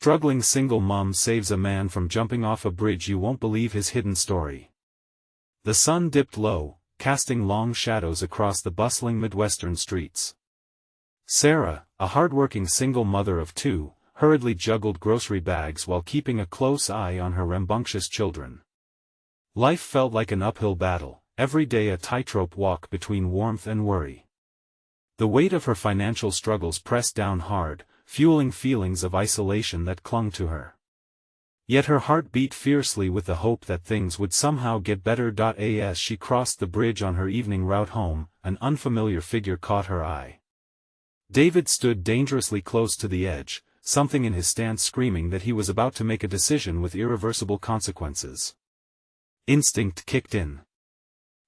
Struggling single mom saves a man from jumping off a bridge. You won't believe his hidden story. The sun dipped low, casting long shadows across the bustling Midwestern streets. Sarah, a hard-working single mother of two, hurriedly juggled grocery bags while keeping a close eye on her rambunctious children. Life felt like an uphill battle, every day a tightrope walk between warmth and worry. The weight of her financial struggles pressed down hard, fueling feelings of isolation that clung to her. Yet her heart beat fiercely with the hope that things would somehow get better. As she crossed the bridge on her evening route home, an unfamiliar figure caught her eye. David stood dangerously close to the edge, something in his stance screaming that he was about to make a decision with irreversible consequences. Instinct kicked in.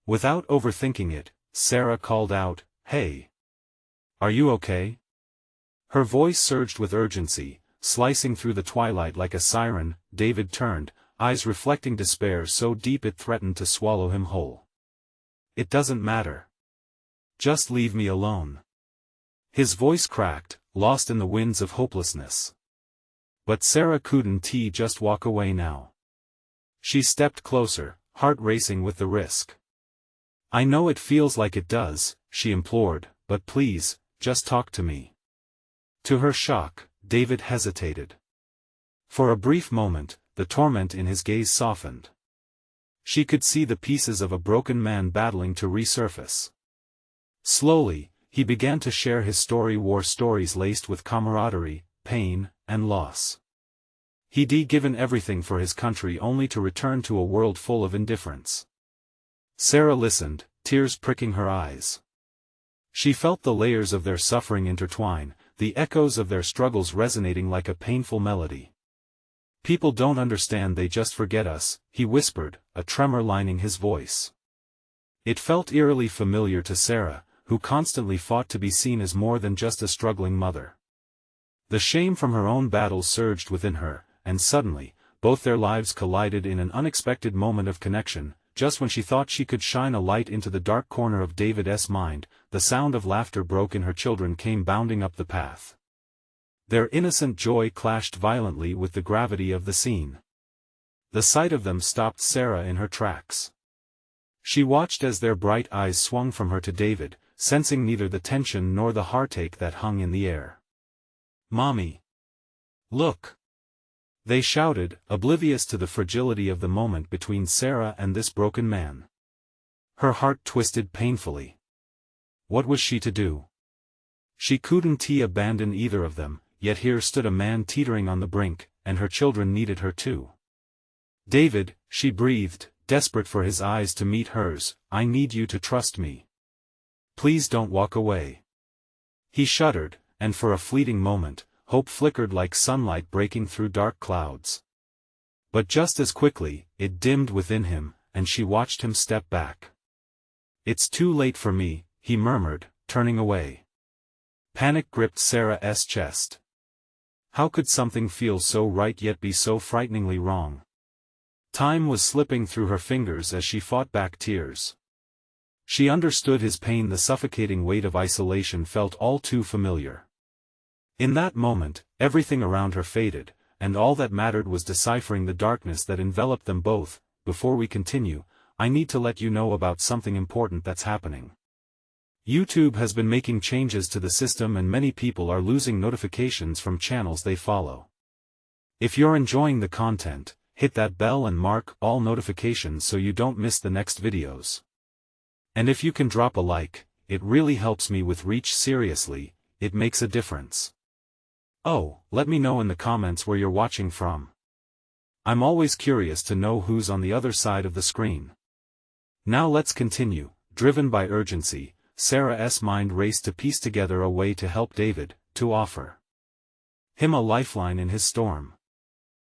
Without overthinking it, Sarah called out, "Hey! Are you okay?" Her voice surged with urgency, slicing through the twilight like a siren. David turned, eyes reflecting despair so deep it threatened to swallow him whole. "It doesn't matter. Just leave me alone." His voice cracked, lost in the winds of hopelessness. But Sarah couldn't just walk away now. She stepped closer, heart racing with the risk. "I know it feels like it does," she implored, "but please, just talk to me." To her shock, David hesitated. For a brief moment, the torment in his gaze softened. She could see the pieces of a broken man battling to resurface. Slowly, he began to share his story, war stories laced with camaraderie, pain, and loss. He'd given everything for his country only to return to a world full of indifference. Sarah listened, tears pricking her eyes. She felt the layers of their suffering intertwine, the echoes of their struggles resonating like a painful melody. "People don't understand, they just forget us," he whispered, a tremor lining his voice. It felt eerily familiar to Sarah, who constantly fought to be seen as more than just a struggling mother. The shame from her own battles surged within her, and suddenly, both their lives collided in an unexpected moment of connection. Just when she thought she could shine a light into the dark corner of David's mind, the sound of laughter broke and her children came bounding up the path. Their innocent joy clashed violently with the gravity of the scene. The sight of them stopped Sarah in her tracks. She watched as their bright eyes swung from her to David, sensing neither the tension nor the heartache that hung in the air. "Mommy! Look!" they shouted, oblivious to the fragility of the moment between Sarah and this broken man. Her heart twisted painfully. What was she to do? She couldn't abandon either of them, yet here stood a man teetering on the brink, and her children needed her too. "David," she breathed, desperate for his eyes to meet hers, "I need you to trust me. Please don't walk away." He shuddered, and for a fleeting moment, hope flickered like sunlight breaking through dark clouds. But just as quickly, it dimmed within him, and she watched him step back. "It's too late for me," he murmured, turning away. Panic gripped Sarah's chest. How could something feel so right yet be so frighteningly wrong? Time was slipping through her fingers as she fought back tears. She understood his pain, the suffocating weight of isolation felt all too familiar. In that moment, everything around her faded, and all that mattered was deciphering the darkness that enveloped them both. "Before we continue, I need to let you know about something important that's happening. YouTube has been making changes to the system and many people are losing notifications from channels they follow. If you're enjoying the content, hit that bell and mark all notifications so you don't miss the next videos. And if you can drop a like, it really helps me with reach. Seriously, it makes a difference. Oh, let me know in the comments where you're watching from. I'm always curious to know who's on the other side of the screen. Now let's continue. Driven by urgency, Sarah's mind raced to piece together a way to help David, to offer him a lifeline in his storm.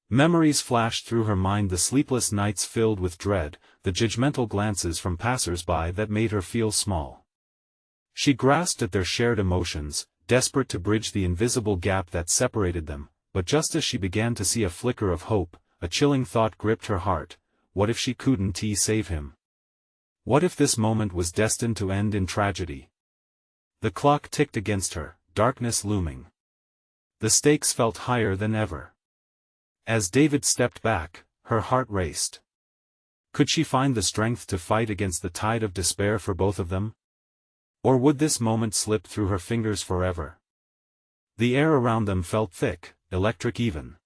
Memories flashed through her mind, the sleepless nights filled with dread, the judgmental glances from passers-by that made her feel small. She grasped at their shared emotions, desperate to bridge the invisible gap that separated them, but just as she began to see a flicker of hope, a chilling thought gripped her heart. What if she couldn't save him? What if this moment was destined to end in tragedy? The clock ticked against her, darkness looming. The stakes felt higher than ever. As David stepped back, her heart raced. Could she find the strength to fight against the tide of despair for both of them? Or would this moment slip through her fingers forever? The air around them felt thick, electric even.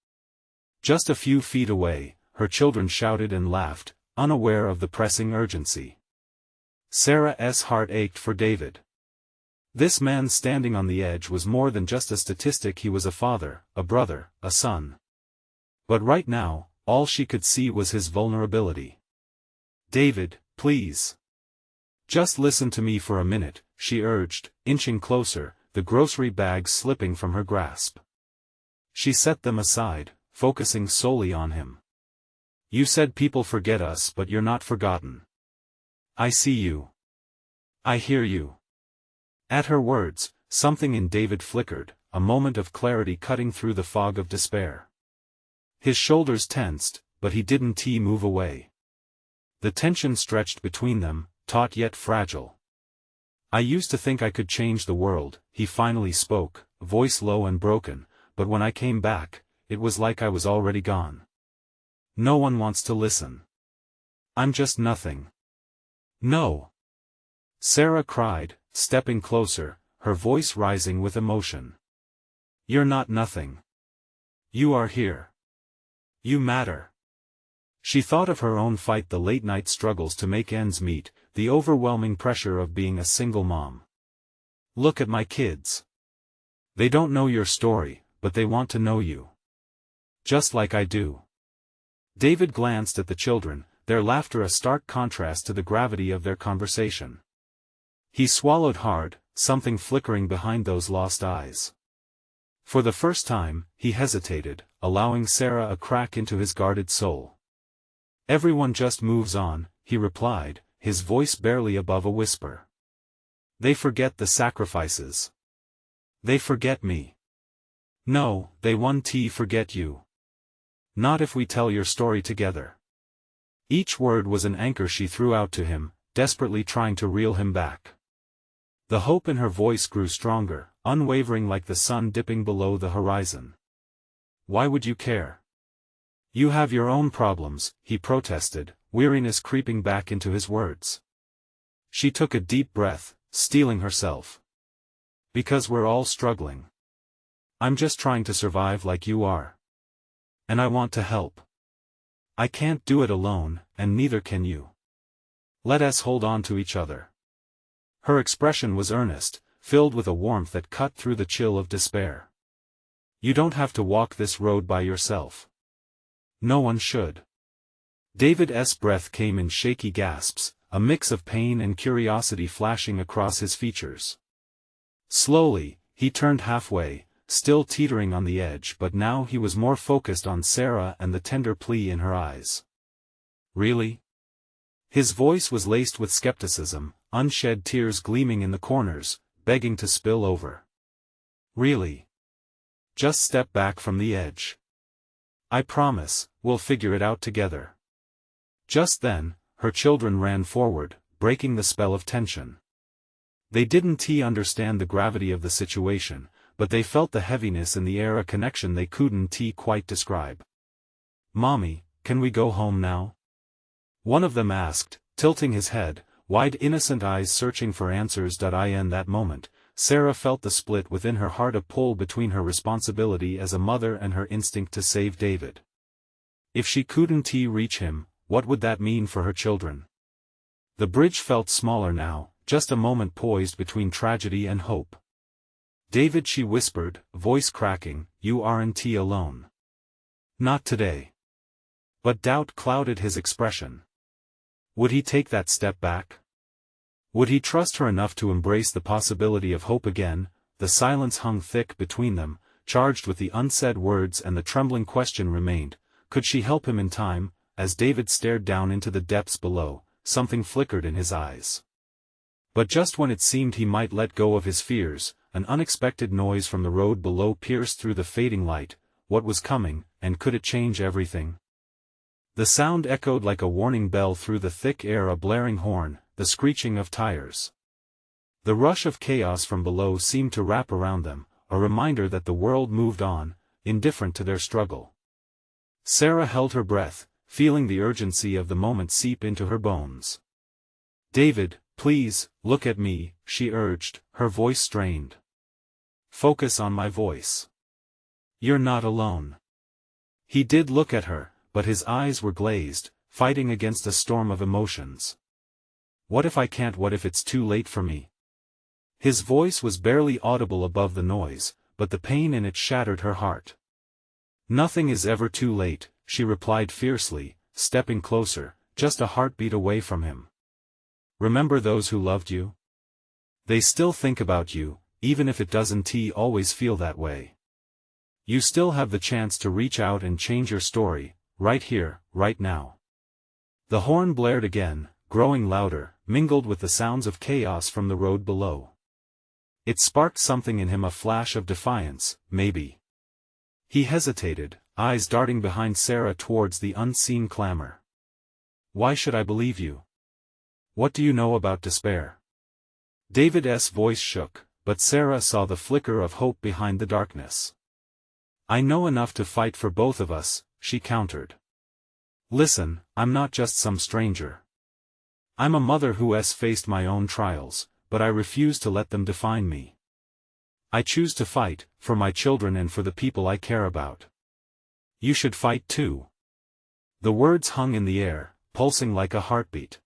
Just a few feet away, her children shouted and laughed, unaware of the pressing urgency. Sarah's heart ached for David. This man standing on the edge was more than just a statistic. He was a father, a brother, a son. But right now, all she could see was his vulnerability. "David, please. Just listen to me for a minute," she urged, inching closer, the grocery bags slipping from her grasp. She set them aside, focusing solely on him. "You said people forget us, but you're not forgotten. I see you. I hear you." At her words, something in David flickered, a moment of clarity cutting through the fog of despair. His shoulders tensed, but he didn't move away. The tension stretched between them, taut yet fragile. "I used to think I could change the world," he finally spoke, voice low and broken, "but when I came back, it was like I was already gone. No one wants to listen. I'm just nothing." "No!" Sarah cried, stepping closer, her voice rising with emotion. "You're not nothing. You are here. You matter." She thought of her own fight, the late-night struggles to make ends meet, the overwhelming pressure of being a single mom. "Look at my kids. They don't know your story, but they want to know you. Just like I do." David glanced at the children, their laughter a stark contrast to the gravity of their conversation. He swallowed hard, something flickering behind those lost eyes. For the first time, he hesitated, allowing Sarah a crack into his guarded soul. "Everyone just moves on," he replied, his voice barely above a whisper. "They forget the sacrifices. They forget me. No, they won't forget you. Not if we tell your story together." Each word was an anchor she threw out to him, desperately trying to reel him back. The hope in her voice grew stronger, unwavering like the sun dipping below the horizon. "Why would you care? You have your own problems," he protested, weariness creeping back into his words. She took a deep breath, steeling herself. "Because we're all struggling. I'm just trying to survive like you are. And I want to help. I can't do it alone, and neither can you. Let us hold on to each other." Her expression was earnest, filled with a warmth that cut through the chill of despair. "You don't have to walk this road by yourself. No one should." David's breath came in shaky gasps, a mix of pain and curiosity flashing across his features. Slowly, he turned halfway, still teetering on the edge, but now he was more focused on Sarah and the tender plea in her eyes. "Really?" His voice was laced with skepticism, unshed tears gleaming in the corners, begging to spill over. "Really? Just step back from the edge. I promise, we'll figure it out together." Just then, her children ran forward, breaking the spell of tension. They didn't understand the gravity of the situation, but they felt the heaviness in the air, a connection they couldn't quite describe. "Mommy, can we go home now?" one of them asked, tilting his head, wide innocent eyes searching for answers. In that moment, Sarah felt the split within her heart, a pull between her responsibility as a mother and her instinct to save David. If she couldn't reach him, what would that mean for her children? The bridge felt smaller now, just a moment poised between tragedy and hope. "David," she whispered, voice cracking, "you aren't alone. Not today." But doubt clouded his expression. Would he take that step back? Would he trust her enough to embrace the possibility of hope again? The silence hung thick between them, charged with the unsaid words, and the trembling question remained, could she help him in time? As David stared down into the depths below, something flickered in his eyes. But just when it seemed he might let go of his fears, an unexpected noise from the road below pierced through the fading light. What was coming, and could it change everything? The sound echoed like a warning bell through the thick air, a blaring horn, the screeching of tires. The rush of chaos from below seemed to wrap around them, a reminder that the world moved on, indifferent to their struggle. Sarah held her breath, feeling the urgency of the moment seep into her bones. "David, please, look at me," she urged, her voice strained. "Focus on my voice. You're not alone." He did look at her, but his eyes were glazed, fighting against a storm of emotions. "What if I can't? What if it's too late for me?" His voice was barely audible above the noise, but the pain in it shattered her heart. "Nothing is ever too late," she replied fiercely, stepping closer, just a heartbeat away from him. "Remember those who loved you? They still think about you, even if it doesn't always feel that way. You still have the chance to reach out and change your story, right here, right now." The horn blared again, growing louder, mingled with the sounds of chaos from the road below. It sparked something in him, a flash of defiance, maybe. He hesitated, eyes darting behind Sarah towards the unseen clamor. "Why should I believe you? What do you know about despair?" David's voice shook, but Sarah saw the flicker of hope behind the darkness. "I know enough to fight for both of us," she countered. "Listen, I'm not just some stranger. I'm a mother who has faced my own trials, but I refuse to let them define me. I choose to fight, for my children and for the people I care about. You should fight too." The words hung in the air, pulsing like a heartbeat.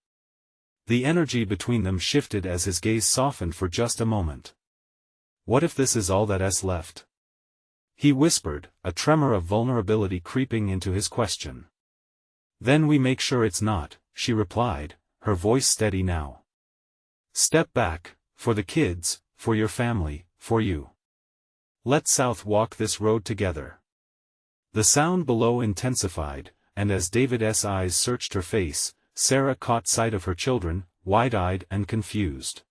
The energy between them shifted as his gaze softened for just a moment. "What if this is all that's left?" he whispered, a tremor of vulnerability creeping into his question. "Then we make sure it's not," she replied, her voice steady now. "Step back, for the kids, for your family, for you. Let's south walk this road together." The sound below intensified, and as David's eyes searched her face, Sarah caught sight of her children, wide-eyed and confused.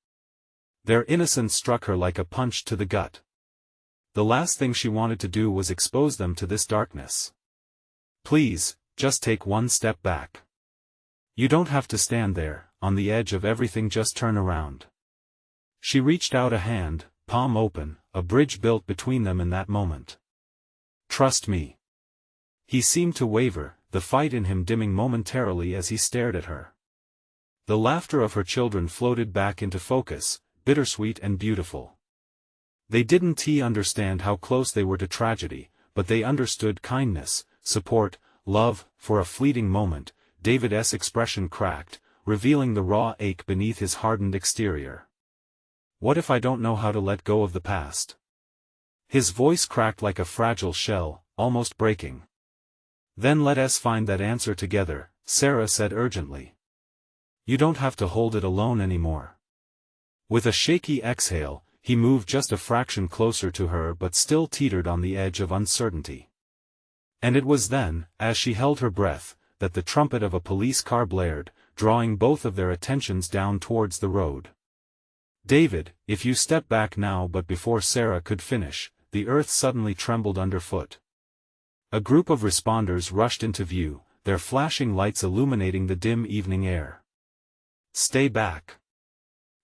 Their innocence struck her like a punch to the gut. The last thing she wanted to do was expose them to this darkness. "Please, just take one step back. You don't have to stand there, on the edge of everything, just turn around." She reached out a hand, palm open, a bridge built between them in that moment. "Trust me." He seemed to waver, the fight in him dimming momentarily as he stared at her. The laughter of her children floated back into focus, bittersweet and beautiful. They didn't understand how close they were to tragedy, but they understood kindness, support, love. For a fleeting moment, David's expression cracked, revealing the raw ache beneath his hardened exterior. "What if I don't know how to let go of the past?" His voice cracked like a fragile shell, almost breaking. "Then let us find that answer together," Sarah said urgently. "You don't have to hold it alone anymore." With a shaky exhale, he moved just a fraction closer to her but still teetered on the edge of uncertainty. And it was then, as she held her breath, that the trumpet of a police car blared, drawing both of their attentions down towards the road. "David, if you step back now." But before Sarah could finish, the earth suddenly trembled underfoot. A group of responders rushed into view, their flashing lights illuminating the dim evening air. "Stay back!"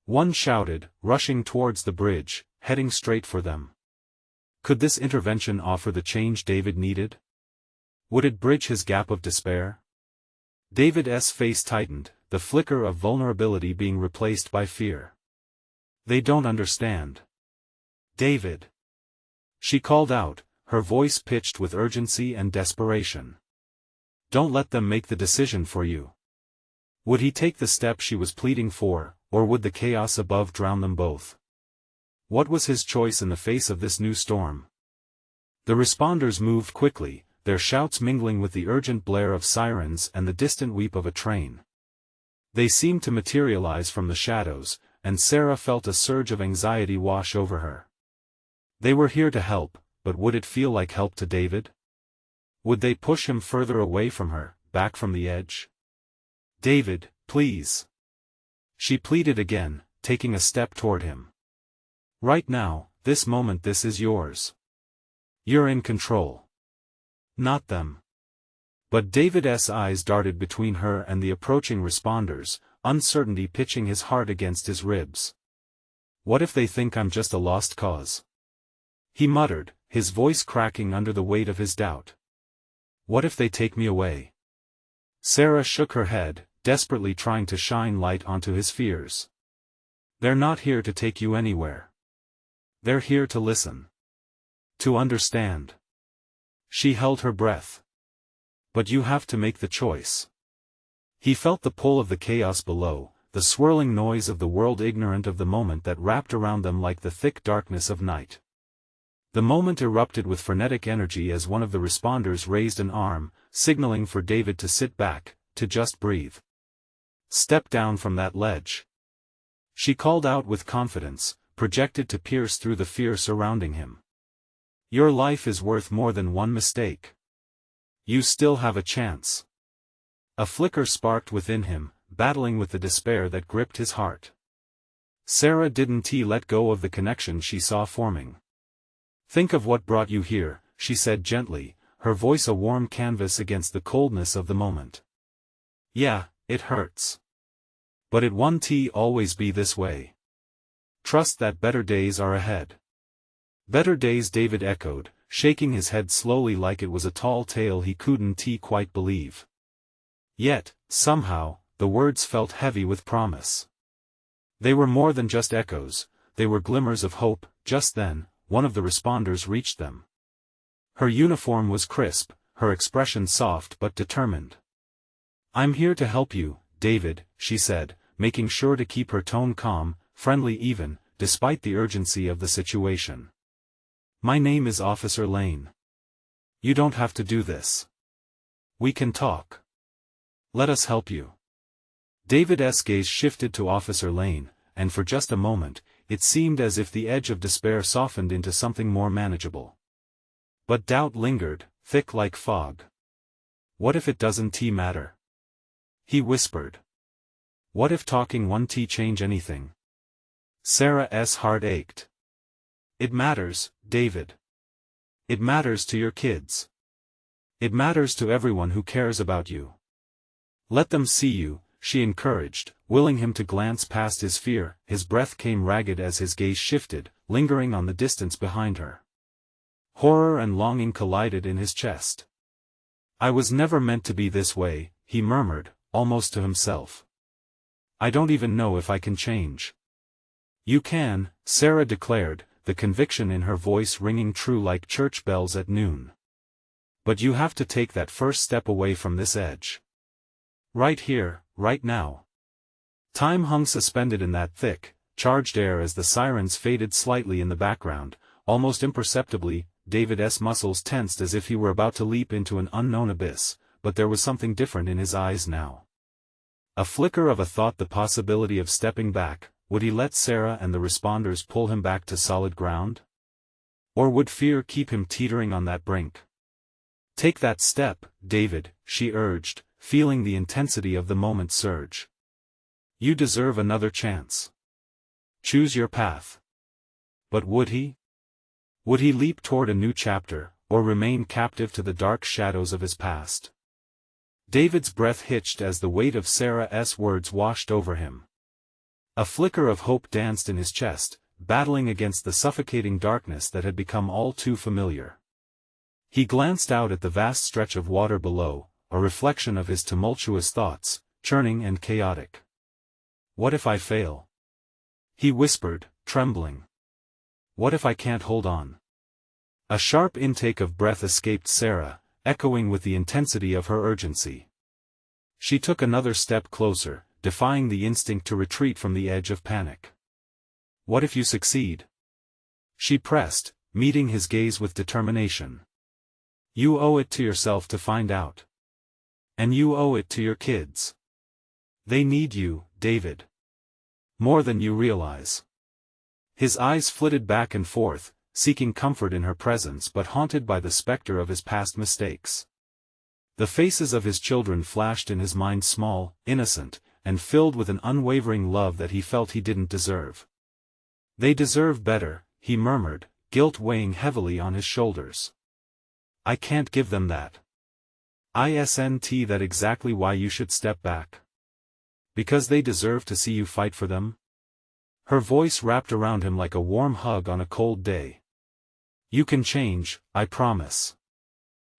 one shouted, rushing towards the bridge, heading straight for them. Could this intervention offer the change David needed? Would it bridge his gap of despair? David's face tightened, the flicker of vulnerability being replaced by fear. "They don't understand." "David!" she called out, her voice pitched with urgency and desperation. "Don't let them make the decision for you." Would he take the step she was pleading for, or would the chaos above drown them both? What was his choice in the face of this new storm? The responders moved quickly, their shouts mingling with the urgent blare of sirens and the distant weep of a train. They seemed to materialize from the shadows, and Sarah felt a surge of anxiety wash over her. They were here to help, but would it feel like help to David? Would they push him further away from her, back from the edge? "David, please." She pleaded again, taking a step toward him. "Right now, this moment, this is yours. You're in control. Not them." But David's eyes darted between her and the approaching responders, uncertainty pitching his heart against his ribs. "What if they think I'm just a lost cause?" he muttered, his voice cracking under the weight of his doubt. What if they take me away? Sarah shook her head, desperately trying to shine light onto his fears. They're not here to take you anywhere. They're here to listen. To understand. She held her breath. But you have to make the choice. He felt the pull of the chaos below, the swirling noise of the world ignorant of the moment that wrapped around them like the thick darkness of night. The moment erupted with frenetic energy as one of the responders raised an arm, signaling for David to sit back, to just breathe. Step down from that ledge. She called out with confidence, projected to pierce through the fear surrounding him. Your life is worth more than one mistake. You still have a chance. A flicker sparked within him, battling with the despair that gripped his heart. Sarah didn't let go of the connection she saw forming. Think of what brought you here, she said gently, her voice a warm canvas against the coldness of the moment. Yeah, it hurts. But it won't always be this way. Trust that better days are ahead. Better days, David echoed, shaking his head slowly like it was a tall tale he couldn't quite believe. Yet, somehow, the words felt heavy with promise. They were more than just echoes, they were glimmers of hope. Just then, one of the responders reached them. Her uniform was crisp, her expression soft but determined. I'm here to help you, David, she said, making sure to keep her tone calm, friendly even, despite the urgency of the situation. My name is Officer Lane. You don't have to do this. We can talk. Let us help you. David's gaze shifted to Officer Lane, and for just a moment, it seemed as if the edge of despair softened into something more manageable. But doubt lingered, thick like fog. What if it doesn't matter? He whispered. What if talking won't change anything? Sarah's heart ached. It matters, David. It matters to your kids. It matters to everyone who cares about you. Let them see you, she encouraged, willing him to glance past his fear. His breath came ragged as his gaze shifted, lingering on the distance behind her. Horror and longing collided in his chest. I was never meant to be this way, he murmured, almost to himself. I don't even know if I can change. You can, Sarah declared, the conviction in her voice ringing true like church bells at noon. But you have to take that first step away from this edge. Right here, right now. Time hung suspended in that thick, charged air as the sirens faded slightly in the background, almost imperceptibly. David's muscles tensed as if he were about to leap into an unknown abyss, but there was something different in his eyes now. A flicker of a thought, the possibility of stepping back. Would he let Sarah and the responders pull him back to solid ground? Or would fear keep him teetering on that brink? Take that step, David, she urged, feeling the intensity of the moment surge. You deserve another chance. Choose your path. But would he? Would he leap toward a new chapter, or remain captive to the dark shadows of his past? David's breath hitched as the weight of Sarah's words washed over him. A flicker of hope danced in his chest, battling against the suffocating darkness that had become all too familiar. He glanced out at the vast stretch of water below, a reflection of his tumultuous thoughts, churning and chaotic. What if I fail? He whispered, trembling. What if I can't hold on? A sharp intake of breath escaped Sarah, echoing with the intensity of her urgency. She took another step closer, defying the instinct to retreat from the edge of panic. What if you succeed? She pressed, meeting his gaze with determination. You owe it to yourself to find out. And you owe it to your kids. They need you, David. More than you realize. His eyes flitted back and forth, seeking comfort in her presence but haunted by the specter of his past mistakes. The faces of his children flashed in his mind, small, innocent, and filled with an unwavering love that he felt he didn't deserve. They deserve better, he murmured, guilt weighing heavily on his shoulders. I can't give them that. Isn't that exactly why you should step back? Because they deserve to see you fight for them? Her voice wrapped around him like a warm hug on a cold day. You can change, I promise.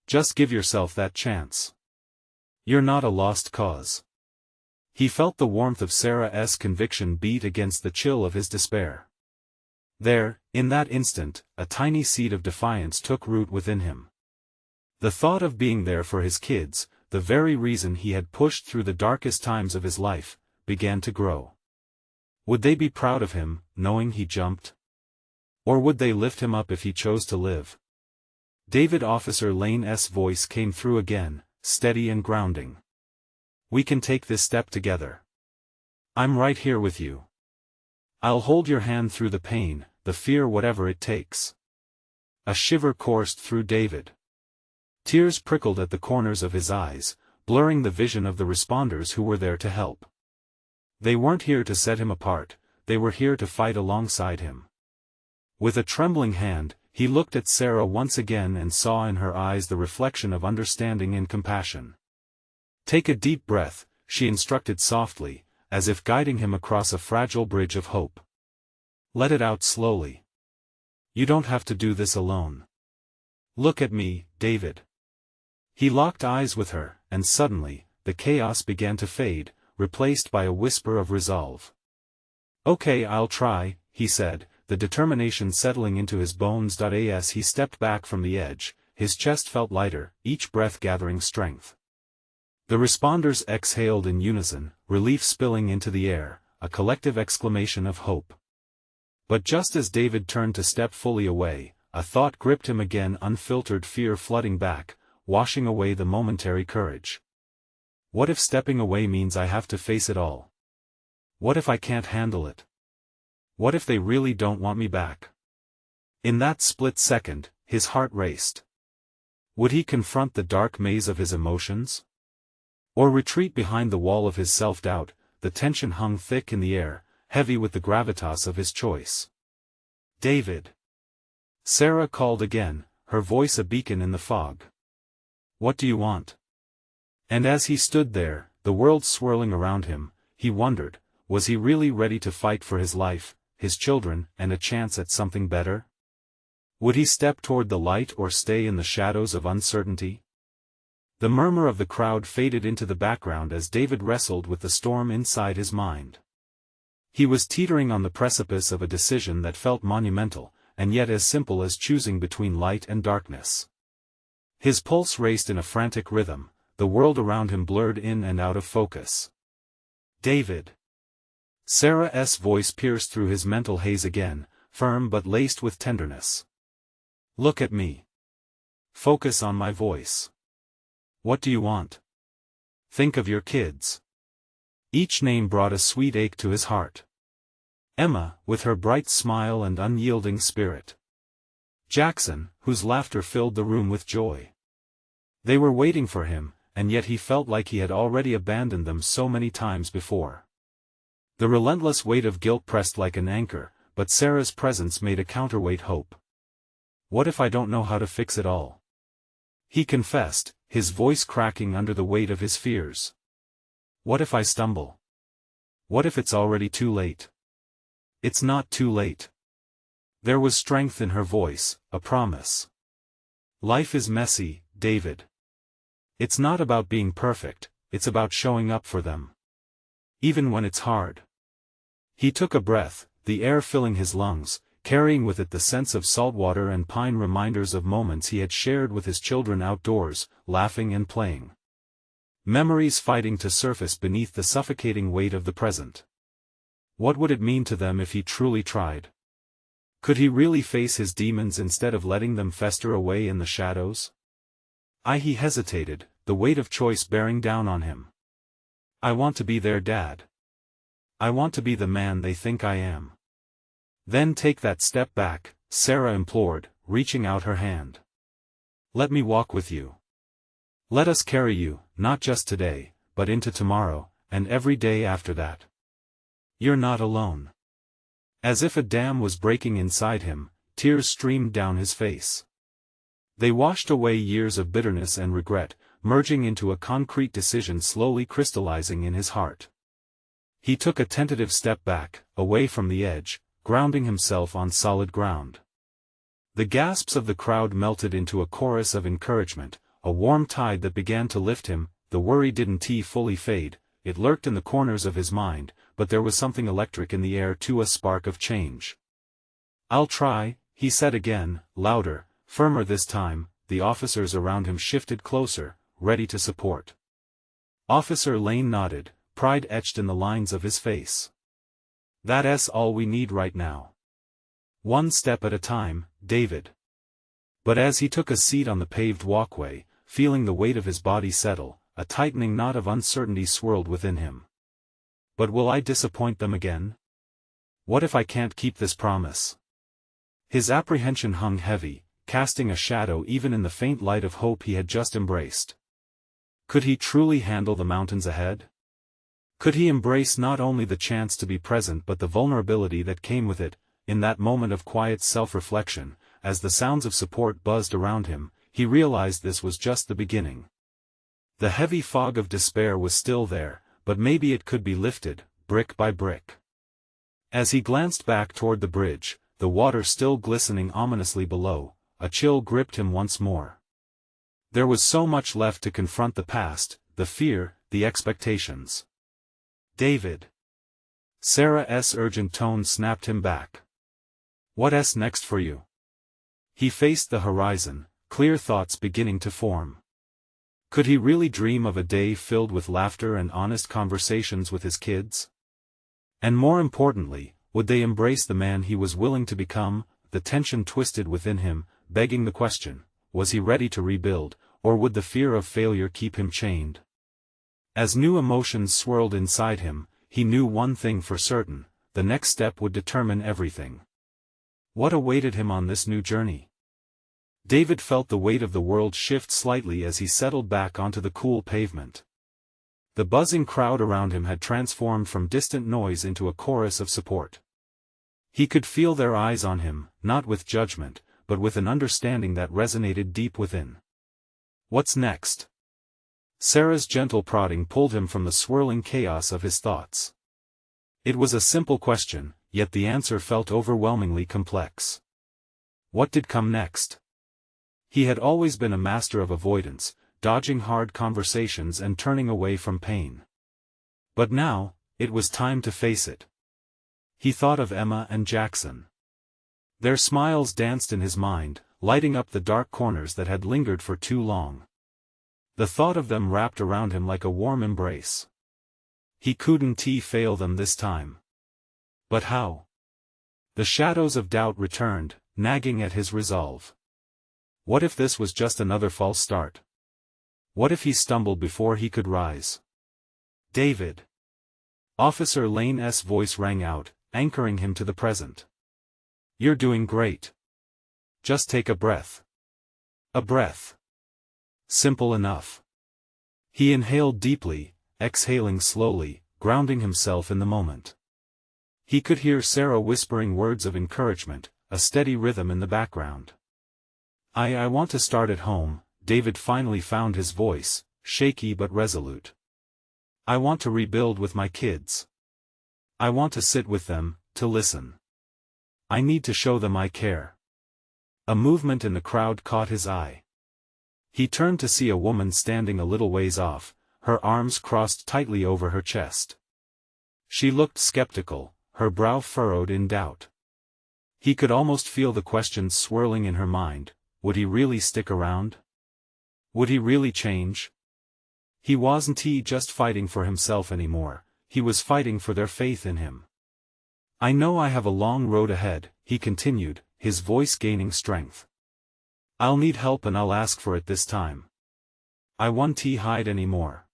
Just give yourself that chance. You're not a lost cause. He felt the warmth of Sarah's conviction beat against the chill of his despair. There, in that instant, a tiny seed of defiance took root within him. The thought of being there for his kids, the very reason he had pushed through the darkest times of his life, began to grow. Would they be proud of him, knowing he jumped? Or would they lift him up if he chose to live? David Officer Lane's voice came through again, steady and grounding. We can take this step together. I'm right here with you. I'll hold your hand through the pain, the fear, whatever it takes. A shiver coursed through David. Tears prickled at the corners of his eyes, blurring the vision of the responders who were there to help. They weren't here to set him apart, they were here to fight alongside him. With a trembling hand, he looked at Sarah once again and saw in her eyes the reflection of understanding and compassion. Take a deep breath, she instructed softly, as if guiding him across a fragile bridge of hope. Let it out slowly. You don't have to do this alone. Look at me, David. He locked eyes with her, and suddenly, the chaos began to fade, replaced by a whisper of resolve. Okay, I'll try, he said, the determination settling into his bones. As he stepped back from the edge, his chest felt lighter, each breath gathering strength. The responders exhaled in unison, relief spilling into the air, a collective exclamation of hope. But just as David turned to step fully away, a thought gripped him again, unfiltered fear flooding back, washing away the momentary courage. What if stepping away means I have to face it all? What if I can't handle it? What if they really don't want me back? In that split second, his heart raced. Would he confront the dark maze of his emotions? Or retreat behind the wall of his self-doubt? The tension hung thick in the air, heavy with the gravitas of his choice. David. Sarah called again, her voice a beacon in the fog. What do you want? And as he stood there, the world swirling around him, he wondered, was he really ready to fight for his life, his children, and a chance at something better? Would he step toward the light or stay in the shadows of uncertainty? The murmur of the crowd faded into the background as David wrestled with the storm inside his mind. He was teetering on the precipice of a decision that felt monumental, and yet as simple as choosing between light and darkness. His pulse raced in a frantic rhythm, the world around him blurred in and out of focus. David. Sarah's voice pierced through his mental haze again, firm but laced with tenderness. Look at me. Focus on my voice. What do you want? Think of your kids. Each name brought a sweet ache to his heart. Emma, with her bright smile and unyielding spirit. Jackson, whose laughter filled the room with joy. They were waiting for him, and yet he felt like he had already abandoned them so many times before. The relentless weight of guilt pressed like an anchor, but Sarah's presence made a counterweight hope. What if I don't know how to fix it all? He confessed, his voice cracking under the weight of his fears. What if I stumble? What if it's already too late? It's not too late. There was strength in her voice, a promise. Life is messy, David. It's not about being perfect, it's about showing up for them. Even when it's hard. He took a breath, the air filling his lungs, carrying with it the sense of salt water and pine, reminders of moments he had shared with his children outdoors, laughing and playing. Memories fighting to surface beneath the suffocating weight of the present. What would it mean to them if he truly tried? Could he really face his demons instead of letting them fester away in the shadows? He hesitated, the weight of choice bearing down on him. I want to be their dad. I want to be the man they think I am. Then take that step back, Sarah implored, reaching out her hand. Let me walk with you. Let us carry you, not just today, but into tomorrow, and every day after that. You're not alone. As if a dam was breaking inside him, tears streamed down his face. They washed away years of bitterness and regret, merging into a concrete decision slowly crystallizing in his heart. He took a tentative step back, away from the edge, grounding himself on solid ground. The gasps of the crowd melted into a chorus of encouragement, a warm tide that began to lift him. The worry didn't fully fade, it lurked in the corners of his mind, but there was something electric in the air too, a spark of change. "I'll try," he said again, louder, firmer this time. The officers around him shifted closer, ready to support. Officer Lane nodded, pride etched in the lines of his face. "That's all we need right now. One step at a time, David." But as he took a seat on the paved walkway, feeling the weight of his body settle, a tightening knot of uncertainty swirled within him. "But will I disappoint them again? What if I can't keep this promise?" His apprehension hung heavy, casting a shadow even in the faint light of hope he had just embraced. Could he truly handle the mountains ahead? Could he embrace not only the chance to be present but the vulnerability that came with it? In that moment of quiet self-reflection, as the sounds of support buzzed around him, he realized this was just the beginning. The heavy fog of despair was still there, but maybe it could be lifted, brick by brick. As he glanced back toward the bridge, the water still glistening ominously below, a chill gripped him once more. There was so much left to confront: the past, the fear, the expectations. "David." Sarah's urgent tone snapped him back. "What's next for you?" He faced the horizon, clear thoughts beginning to form. Could he really dream of a day filled with laughter and honest conversations with his kids? And more importantly, would they embrace the man he was willing to become? The tension twisted within him, begging the question: was he ready to rebuild, or would the fear of failure keep him chained? As new emotions swirled inside him, he knew one thing for certain: the next step would determine everything. What awaited him on this new journey? David felt the weight of the world shift slightly as he settled back onto the cool pavement. The buzzing crowd around him had transformed from distant noise into a chorus of support. He could feel their eyes on him, not with judgment, but with an understanding that resonated deep within. What's next? Sarah's gentle prodding pulled him from the swirling chaos of his thoughts. It was a simple question, yet the answer felt overwhelmingly complex. What did come next? He had always been a master of avoidance, dodging hard conversations and turning away from pain. But now, it was time to face it. He thought of Emma and Jackson. Their smiles danced in his mind, lighting up the dark corners that had lingered for too long. The thought of them wrapped around him like a warm embrace. He couldn't fail them this time. But how? The shadows of doubt returned, nagging at his resolve. What if this was just another false start? What if he stumbled before he could rise? "David." Officer Lane's voice rang out, anchoring him to the present. "You're doing great. Just take a breath." A breath. Simple enough. He inhaled deeply, exhaling slowly, grounding himself in the moment. He could hear Sarah whispering words of encouragement, a steady rhythm in the background. I want to start at home." David finally found his voice, shaky but resolute. "I want to rebuild with my kids. I want to sit with them, to listen. I need to show them I care." A movement in the crowd caught his eye. He turned to see a woman standing a little ways off, her arms crossed tightly over her chest. She looked skeptical, her brow furrowed in doubt. He could almost feel the questions swirling in her mind. Would he really stick around? Would he really change? He wasn't just fighting for himself anymore, he was fighting for their faith in him. "I know I have a long road ahead," he continued, his voice gaining strength. "I'll need help and I'll ask for it this time. I won't hide anymore."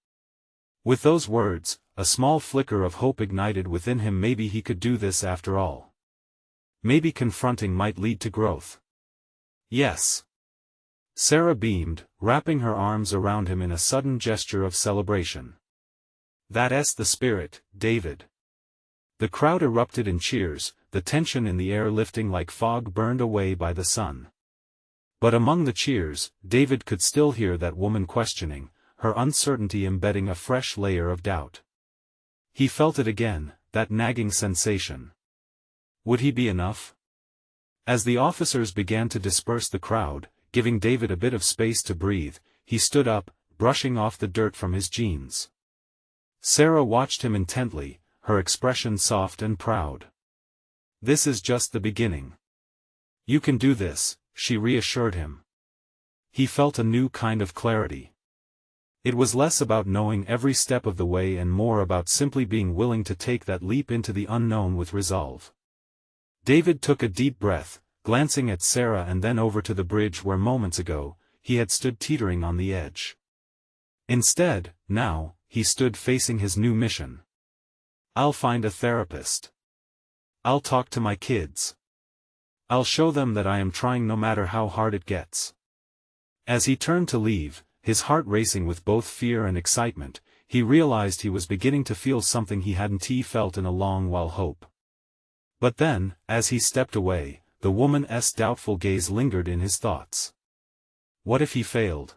With those words, a small flicker of hope ignited within him. Maybe he could do this after all. Maybe confronting might lead to growth. "Yes." Sarah beamed, wrapping her arms around him in a sudden gesture of celebration. "That's the spirit, David." The crowd erupted in cheers, the tension in the air lifting like fog burned away by the sun. But among the cheers, David could still hear that woman questioning, her uncertainty embedding a fresh layer of doubt. He felt it again, that nagging sensation. Would he be enough? As the officers began to disperse the crowd, giving David a bit of space to breathe, he stood up, brushing off the dirt from his jeans. Sarah watched him intently, her expression soft and proud. "This is just the beginning. You can do this," she reassured him. He felt a new kind of clarity. It was less about knowing every step of the way and more about simply being willing to take that leap into the unknown with resolve. David took a deep breath, glancing at Sarah and then over to the bridge where moments ago, he had stood teetering on the edge. Instead, now, he stood facing his new mission. "I'll find a therapist. I'll talk to my kids. I'll show them that I am trying no matter how hard it gets." As he turned to leave, his heart racing with both fear and excitement, he realized he was beginning to feel something he hadn't felt in a long while: hope. But then, as he stepped away, the woman's doubtful gaze lingered in his thoughts. What if he failed?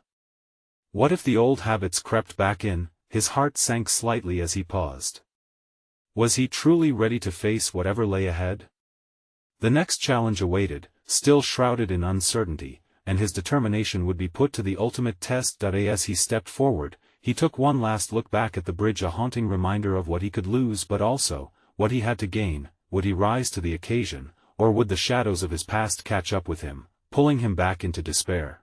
What if the old habits crept back in? His heart sank slightly as he paused. Was he truly ready to face whatever lay ahead? The next challenge awaited, still shrouded in uncertainty, and his determination would be put to the ultimate test. As he stepped forward, he took one last look back at the bridge, a haunting reminder of what he could lose but also, what he had to gain. Would he rise to the occasion, or would the shadows of his past catch up with him, pulling him back into despair?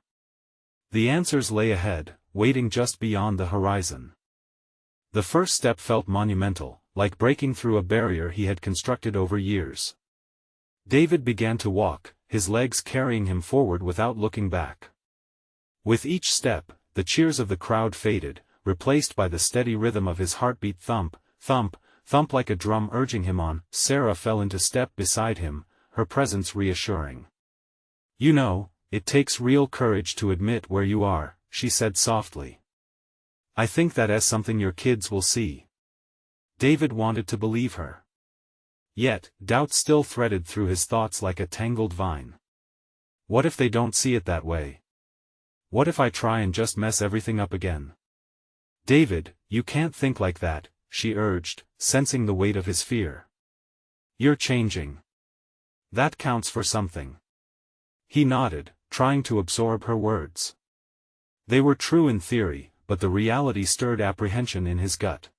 The answers lay ahead, waiting just beyond the horizon. The first step felt monumental, like breaking through a barrier he had constructed over years. David began to walk, his legs carrying him forward without looking back. With each step, the cheers of the crowd faded, replaced by the steady rhythm of his heartbeat: thump, thump, thump, like a drum urging him on. Sarah fell into step beside him, her presence reassuring. "You know, it takes real courage to admit where you are," she said softly. "I think that is something your kids will see." David wanted to believe her. Yet, doubt still threaded through his thoughts like a tangled vine. What if they don't see it that way? What if I try and just mess everything up again? "David, you can't think like that," she urged, sensing the weight of his fear. "You're changing. That counts for something." He nodded, trying to absorb her words. They were true in theory, but the reality stirred apprehension in his gut.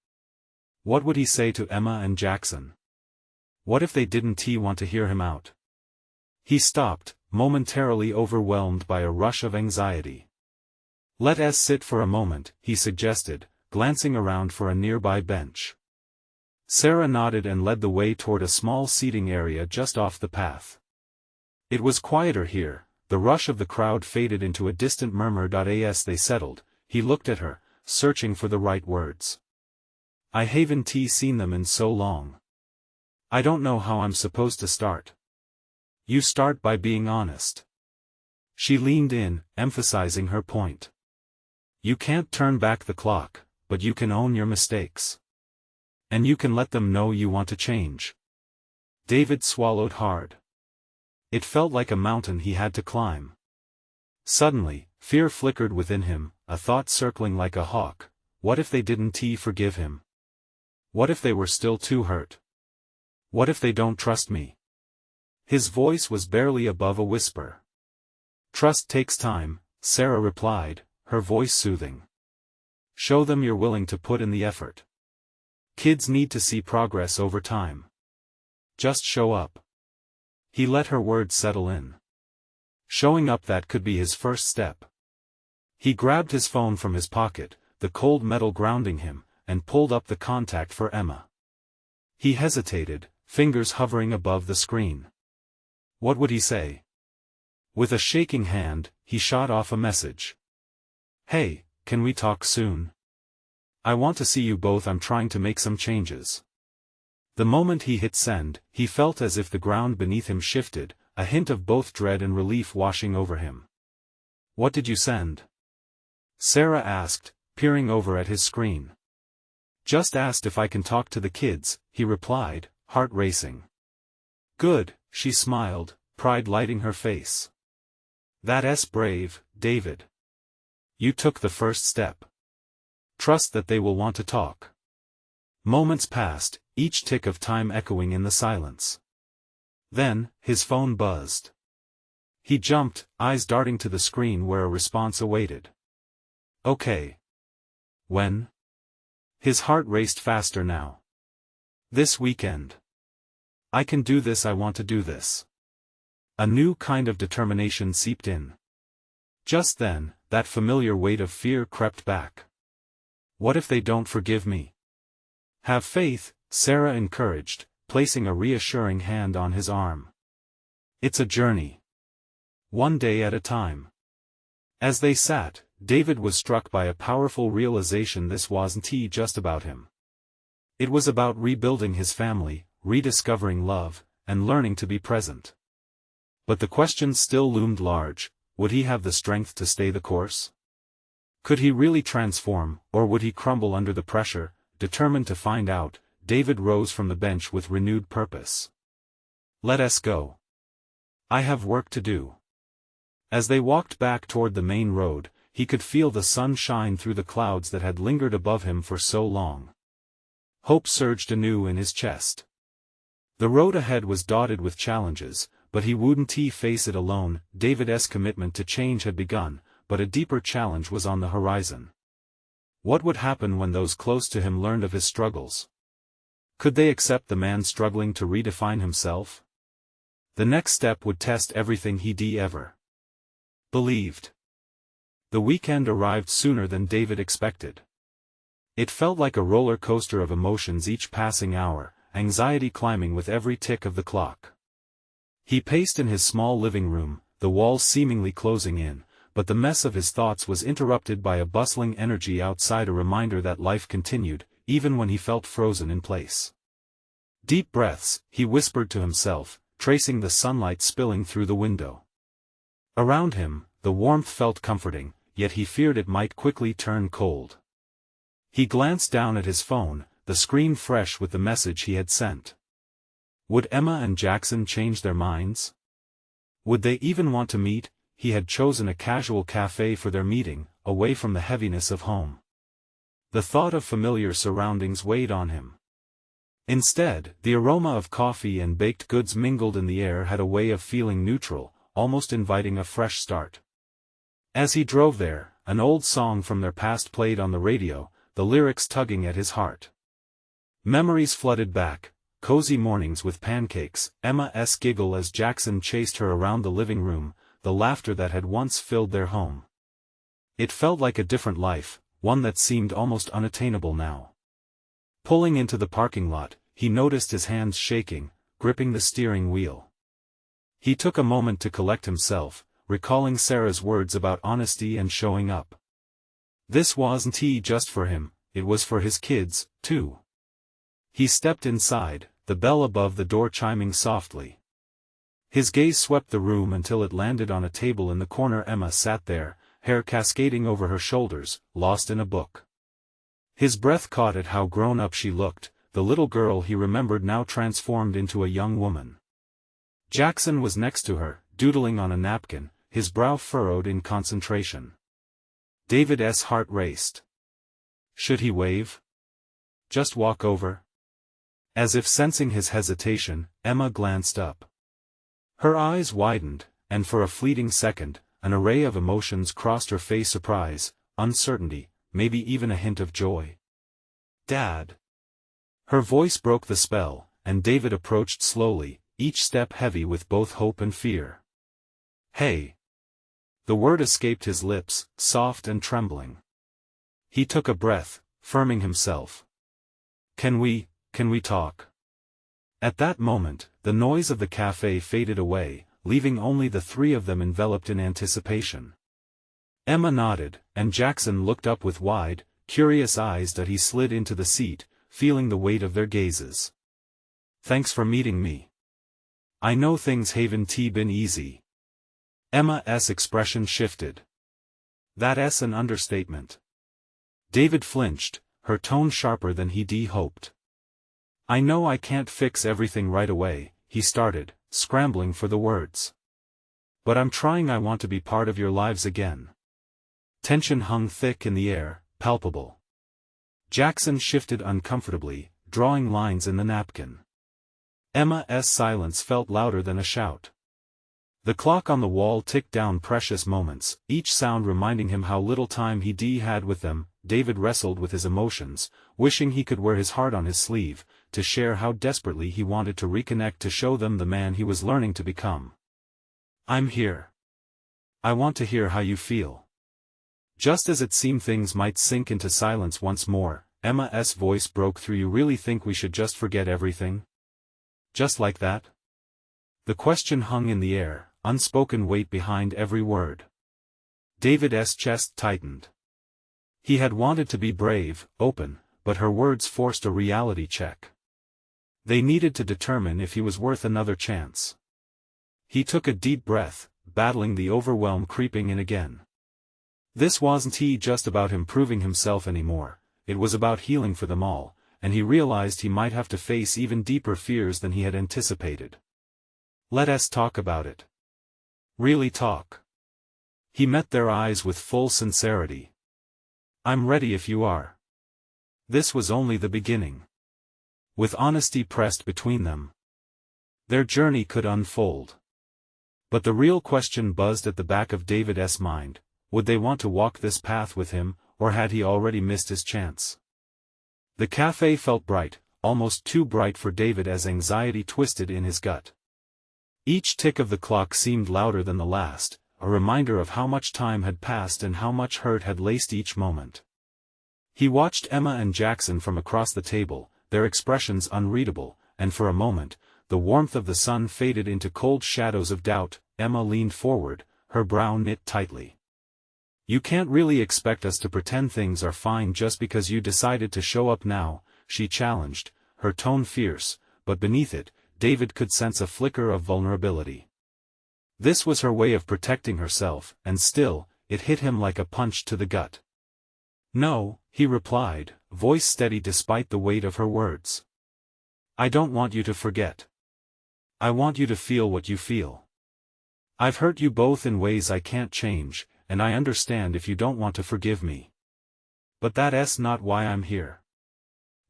What would he say to Emma and Jackson? What if they didn't want to hear him out? He stopped, momentarily overwhelmed by a rush of anxiety. "Let us sit for a moment," he suggested, glancing around for a nearby bench. Sarah nodded and led the way toward a small seating area just off the path. It was quieter here, the rush of the crowd faded into a distant murmur. As they settled, he looked at her, searching for the right words. "I haven't seen them in so long. I don't know how I'm supposed to start." "You start by being honest." She leaned in, emphasizing her point. "You can't turn back the clock, but you can own your mistakes. And you can let them know you want to change." David swallowed hard. It felt like a mountain he had to climb. Suddenly, fear flickered within him, a thought circling like a hawk: what if they didn't forgive him? What if they were still too hurt? What if they don't trust me? His voice was barely above a whisper. "Trust takes time," Sarah replied, her voice soothing. "Show them you're willing to put in the effort. Kids need to see progress over time. Just show up." He let her words settle in. Showing up, that could be his first step. He grabbed his phone from his pocket, the cold metal grounding him, and pulled up the contact for Emma. He hesitated, fingers hovering above the screen. What would he say? With a shaking hand, he shot off a message. "Hey, can we talk soon? I want to see you both. I'm trying to make some changes." The moment he hit send, he felt as if the ground beneath him shifted, a hint of both dread and relief washing over him. "What did you send?" Sarah asked, peering over at his screen. "Just asked if I can talk to the kids," he replied, heart racing. "Good," she smiled, pride lighting her face. "That's brave, David. You took the first step. Trust that they will want to talk." Moments passed, each tick of time echoing in the silence. Then, his phone buzzed. He jumped, eyes darting to the screen where a response awaited. Okay. When? His heart raced faster now. This weekend. I can do this, I want to do this. A new kind of determination seeped in. Just then, that familiar weight of fear crept back. What if they don't forgive me? Have faith, Sarah encouraged, placing a reassuring hand on his arm. It's a journey. One day at a time. As they sat, David was struck by a powerful realization: this wasn't just about him. It was about rebuilding his family, rediscovering love, and learning to be present. But the questions still loomed large: would he have the strength to stay the course? Could he really transform, or would he crumble under the pressure? Determined to find out, David rose from the bench with renewed purpose. Let us go. I have work to do. As they walked back toward the main road, he could feel the sun shine through the clouds that had lingered above him for so long. Hope surged anew in his chest. The road ahead was dotted with challenges, but he wouldn't face it alone. David's commitment to change had begun, but a deeper challenge was on the horizon. What would happen when those close to him learned of his struggles? Could they accept the man struggling to redefine himself? The next step would test everything he'd ever believed. The weekend arrived sooner than David expected. It felt like a roller coaster of emotions, each passing hour, anxiety climbing with every tick of the clock. He paced in his small living room, the walls seemingly closing in, but the mess of his thoughts was interrupted by a bustling energy outside, a reminder that life continued, even when he felt frozen in place. Deep breaths, he whispered to himself, tracing the sunlight spilling through the window. Around him, the warmth felt comforting, yet he feared it might quickly turn cold. He glanced down at his phone, the screen fresh with the message he had sent. Would Emma and Jackson change their minds? Would they even want to meet? He had chosen a casual cafe for their meeting, away from the heaviness of home. The thought of familiar surroundings weighed on him. Instead, the aroma of coffee and baked goods mingled in the air had a way of feeling neutral, almost inviting a fresh start. As he drove there, an old song from their past played on the radio, the lyrics tugging at his heart. Memories flooded back. Cozy mornings with pancakes, Emma's giggle as Jackson chased her around the living room, the laughter that had once filled their home. It felt like a different life, one that seemed almost unattainable now. Pulling into the parking lot, he noticed his hands shaking, gripping the steering wheel. He took a moment to collect himself, recalling Sarah's words about honesty and showing up. This wasn't just for him, it was for his kids, too. He stepped inside, the bell above the door chiming softly. His gaze swept the room until it landed on a table in the corner. Emma sat there, hair cascading over her shoulders, lost in a book. His breath caught at how grown up she looked, the little girl he remembered now transformed into a young woman. Jackson was next to her, doodling on a napkin, his brow furrowed in concentration. David's heart raced. Should he wave? Just walk over? As if sensing his hesitation, Emma glanced up. Her eyes widened, and for a fleeting second, an array of emotions crossed her face: surprise, uncertainty, maybe even a hint of joy. Dad! Her voice broke the spell, and David approached slowly, each step heavy with both hope and fear. Hey! The word escaped his lips, soft and trembling. He took a breath, firming himself. Can we talk? At that moment, the noise of the cafe faded away, leaving only the three of them enveloped in anticipation. Emma nodded, and Jackson looked up with wide, curious eyes that he slid into the seat, feeling the weight of their gazes. Thanks for meeting me. I know things haven't been easy. Emma's expression shifted. That's an understatement. David flinched, her tone sharper than he'd hoped. I know I can't fix everything right away, he started, scrambling for the words. But I'm trying. I want to be part of your lives again. Tension hung thick in the air, palpable. Jackson shifted uncomfortably, drawing lines in the napkin. Emma's silence felt louder than a shout. The clock on the wall ticked down precious moments, each sound reminding him how little time he had with them. David wrestled with his emotions, wishing he could wear his heart on his sleeve, to share how desperately he wanted to reconnect, to show them the man he was learning to become. "I'm here. I want to hear how you feel." Just as it seemed things might sink into silence once more, Emma's voice broke through. "You really think we should just forget everything? Just like that?" The question hung in the air, unspoken weight behind every word. David's chest tightened. He had wanted to be brave, open, but her words forced a reality check. They needed to determine if he was worth another chance. He took a deep breath, battling the overwhelm creeping in again. This wasn't just about him proving himself anymore, it was about healing for them all, and he realized he might have to face even deeper fears than he had anticipated. "Let us talk about it. Really talk." He met their eyes with full sincerity. "I'm ready if you are." This was only the beginning. With honesty pressed between them, their journey could unfold. But the real question buzzed at the back of David's mind: would they want to walk this path with him, or had he already missed his chance? The cafe felt bright, almost too bright for David, as anxiety twisted in his gut. Each tick of the clock seemed louder than the last, a reminder of how much time had passed and how much hurt had laced each moment. He watched Emma and Jackson from across the table, their expressions unreadable, and for a moment, the warmth of the sun faded into cold shadows of doubt. Emma leaned forward, her brow knit tightly. "You can't really expect us to pretend things are fine just because you decided to show up now," she challenged, her tone fierce, but beneath it, David could sense a flicker of vulnerability. This was her way of protecting herself, and still, it hit him like a punch to the gut. "No," he replied, voice steady despite the weight of her words. "I don't want you to forget. I want you to feel what you feel. I've hurt you both in ways I can't change, and I understand if you don't want to forgive me. But that's not why I'm here."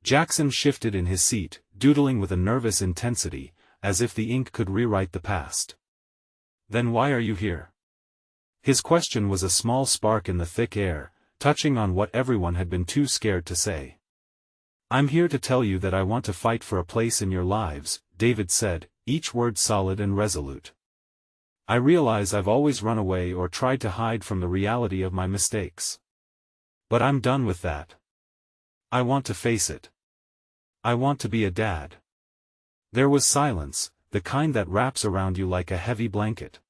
Jackson shifted in his seat, doodling with a nervous intensity, as if the ink could rewrite the past. "Then why are you here?" His question was a small spark in the thick air, touching on what everyone had been too scared to say. "I'm here to tell you that I want to fight for a place in your lives," David said, each word solid and resolute. "I realize I've always run away or tried to hide from the reality of my mistakes. But I'm done with that. I want to face it. I want to be a dad." There was silence, the kind that wraps around you like a heavy blanket.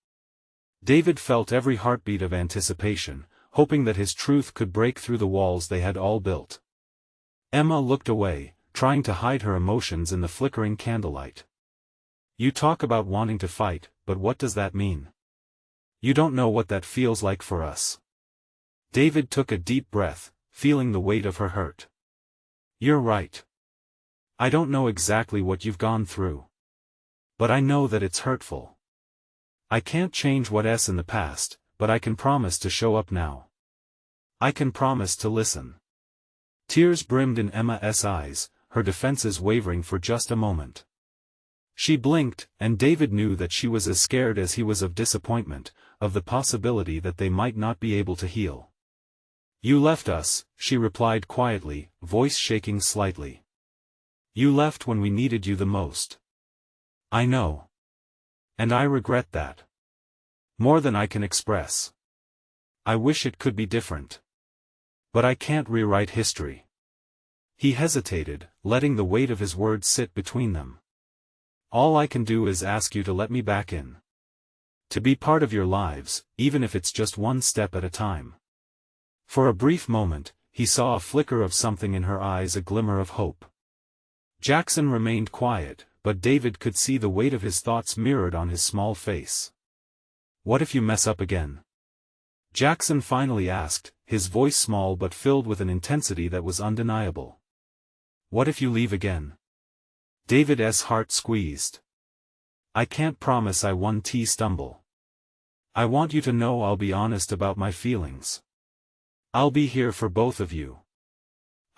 David felt every heartbeat of anticipation, hoping that his truth could break through the walls they had all built. Emma looked away, trying to hide her emotions in the flickering candlelight. "You talk about wanting to fight, but what does that mean? You don't know what that feels like for us." David took a deep breath, feeling the weight of her hurt. "You're right. I don't know exactly what you've gone through. But I know that it's hurtful. I can't change what's in the past, but I can promise to show up now. I can promise to listen." Tears brimmed in Emma's eyes, her defenses wavering for just a moment. She blinked, and David knew that she was as scared as he was of disappointment, of the possibility that they might not be able to heal. "You left us," she replied quietly, voice shaking slightly. "You left when we needed you the most. I know. And I regret that. More than I can express. I wish it could be different. But I can't rewrite history." He hesitated, letting the weight of his words sit between them. "All I can do is ask you to let me back in. To be part of your lives, even if it's just one step at a time." For a brief moment, he saw a flicker of something in her eyes, a glimmer of hope. Jackson remained quiet, but David could see the weight of his thoughts mirrored on his small face. "What if you mess up again?" Jackson finally asked, his voice small but filled with an intensity that was undeniable. "What if you leave again?" David's heart squeezed. "I can't promise I won't stumble. I want you to know I'll be honest about my feelings. I'll be here for both of you.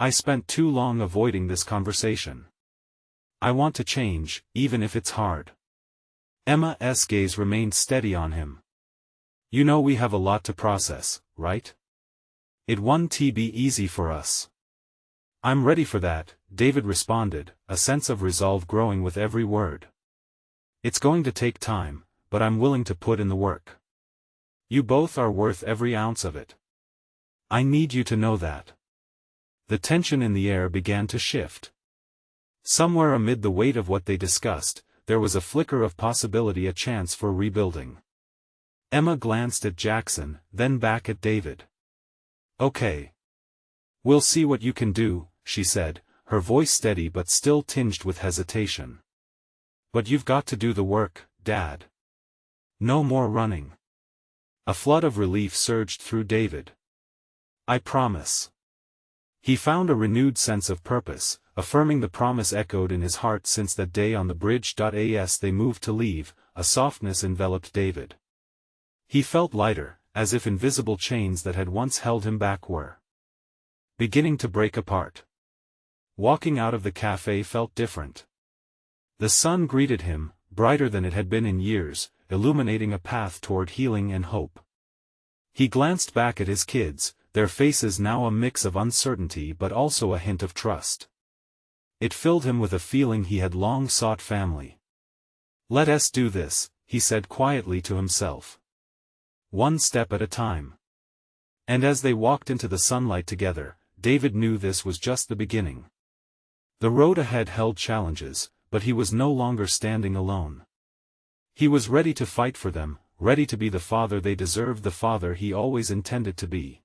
I spent too long avoiding this conversation. I want to change, even if it's hard." Emma's gaze remained steady on him. You know we have a lot to process, right? It won't be easy for us. I'm ready for that, David responded, a sense of resolve growing with every word. It's going to take time, but I'm willing to put in the work. You both are worth every ounce of it. I need you to know that. The tension in the air began to shift. Somewhere amid the weight of what they discussed, there was a flicker of possibility, a chance for rebuilding. Emma glanced at Jackson, then back at David. Okay. We'll see what you can do, she said, her voice steady but still tinged with hesitation. But you've got to do the work, Dad. No more running. A flood of relief surged through David. I promise. He found a renewed sense of purpose, affirming the promise echoed in his heart since that day on the bridge. As they moved to leave, a softness enveloped David. He felt lighter, as if invisible chains that had once held him back were beginning to break apart. Walking out of the cafe felt different. The sun greeted him, brighter than it had been in years, illuminating a path toward healing and hope. He glanced back at his kids, their faces now a mix of uncertainty but also a hint of trust. It filled him with a feeling he had long sought: family. Let us do this, he said quietly to himself. One step at a time. And as they walked into the sunlight together, David knew this was just the beginning. The road ahead held challenges, but he was no longer standing alone. He was ready to fight for them, ready to be the father they deserved, the father he always intended to be.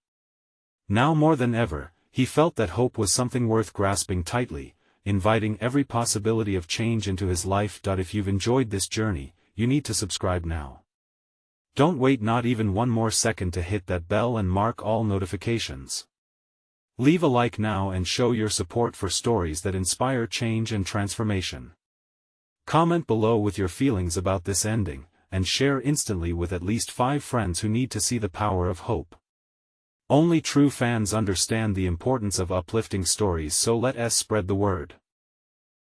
Now more than ever, he felt that hope was something worth grasping tightly, inviting every possibility of change into his life. If you've enjoyed this journey, you need to subscribe now. Don't wait not even one more second to hit that bell and mark all notifications. Leave a like now and show your support for stories that inspire change and transformation. Comment below with your feelings about this ending, and share instantly with at least 5 friends who need to see the power of hope. Only true fans understand the importance of uplifting stories, so let us spread the word.